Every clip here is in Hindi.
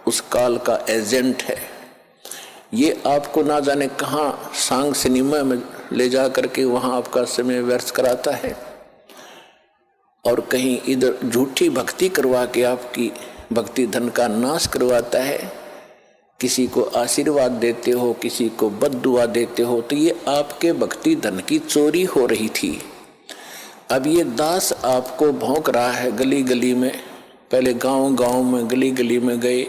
उस काल का एजेंट है। ये आपको ना जाने कहाँ सांग सिनेमा में ले जा करके वहाँ आपका समय व्यर्थ कराता है, और कहीं इधर झूठी भक्ति करवा के आपकी भक्ति धन का नाश करवाता है। किसी को आशीर्वाद देते हो, किसी को बद्दुआ देते हो, तो ये आपके भक्ति धन की चोरी हो रही थी। अब ये दास आपको भौंक रहा है गली गली में। पहले गांव गांव में गली गली में गए,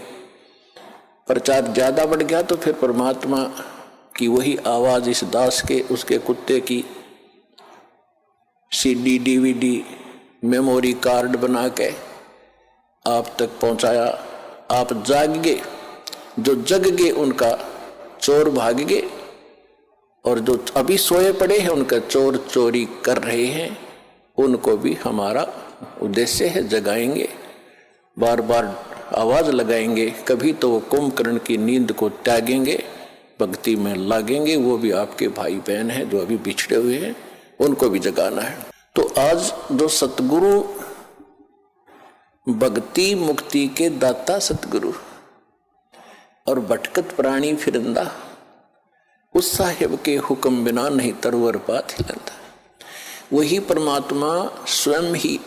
प्रचार ज्यादा बढ़ गया तो फिर परमात्मा की वही आवाज इस दास के, उसके कुत्ते की CD DVD मेमोरी कार्ड बना के आप तक पहुंचाया। आप जाग गए, जो जग गए उनका चोर भाग गए, और जो अभी सोए पड़े हैं उनका चोर चोरी कर रहे हैं, उनको भी हमारा उद्देश्य है जगाएंगे, बार बार आवाज लगाएंगे। कभी तो वो कुंभकर्ण की नींद को त्यागेंगे, भक्ति में लागेंगे। वो भी आपके भाई बहन हैं जो अभी बिछड़े हुए हैं, उनको भी जगाना है। तो आज जो सतगुरु, भक्ति मुक्ति के दाता सतगुरु और भटकत प्राणी फिरंदा, उस साहिब के हुक्म बिना नहीं तरवर पात हिलंदा। वही परमात्मा स्वयं ही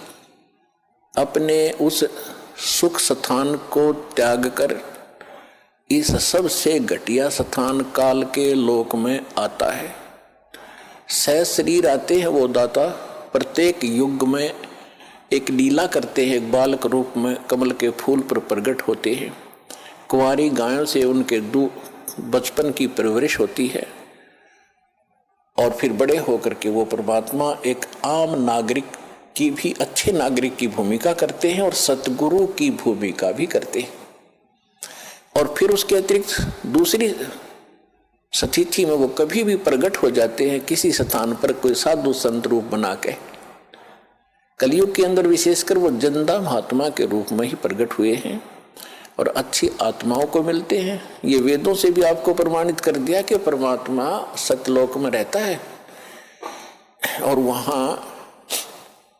अपने उस सुख स्थान को त्याग कर इस सबसे घटिया स्थान काल के लोक में आता है। सह शरीर आते हैं वो दाता, प्रत्येक युग में एक लीला करते हैं, एक बालक रूप में कमल के फूल पर प्रकट होते हैं। कुंवारी गायों से उनके बचपन की परवरिश होती है, और फिर बड़े होकर के वो परमात्मा एक आम नागरिक की भी, अच्छे नागरिक की भूमिका करते हैं और सतगुरु की भूमिका भी करते हैं। और फिर उसके अतिरिक्त दूसरी स्थिति में वो कभी भी प्रकट हो जाते हैं किसी स्थान पर, कोई साधु संत रूप बना के। कलयुग के अंदर विशेषकर वो जिंदा महात्मा के रूप में ही प्रकट हुए हैं और अच्छी आत्माओं को मिलते हैं। ये वेदों से भी आपको प्रमाणित कर दिया कि परमात्मा सतलोक में रहता है, और वहां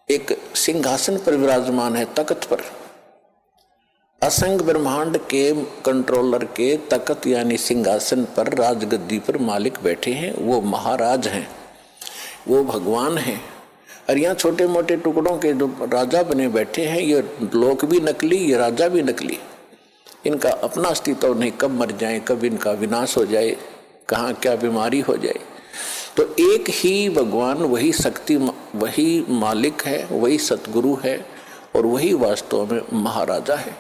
एक सिंहासन पर विराजमान है, तख्त पर। असंग ब्रह्मांड के कंट्रोलर के तख्त यानी सिंहासन पर, राजगद्दी पर मालिक बैठे हैं। वो महाराज हैं, वो भगवान हैं। और यहाँ छोटे मोटे टुकड़ों के जो राजा बने बैठे हैं, ये लोक भी नकली, ये राजा भी नकली। इनका अपना अस्तित्व नहीं, कब मर जाए, कब इनका विनाश हो जाए, कहाँ क्या बीमारी हो जाए। तो एक ही भगवान, वही शक्ति, वही मालिक है, वही सतगुरु है, और वही वास्तव में महाराजा है।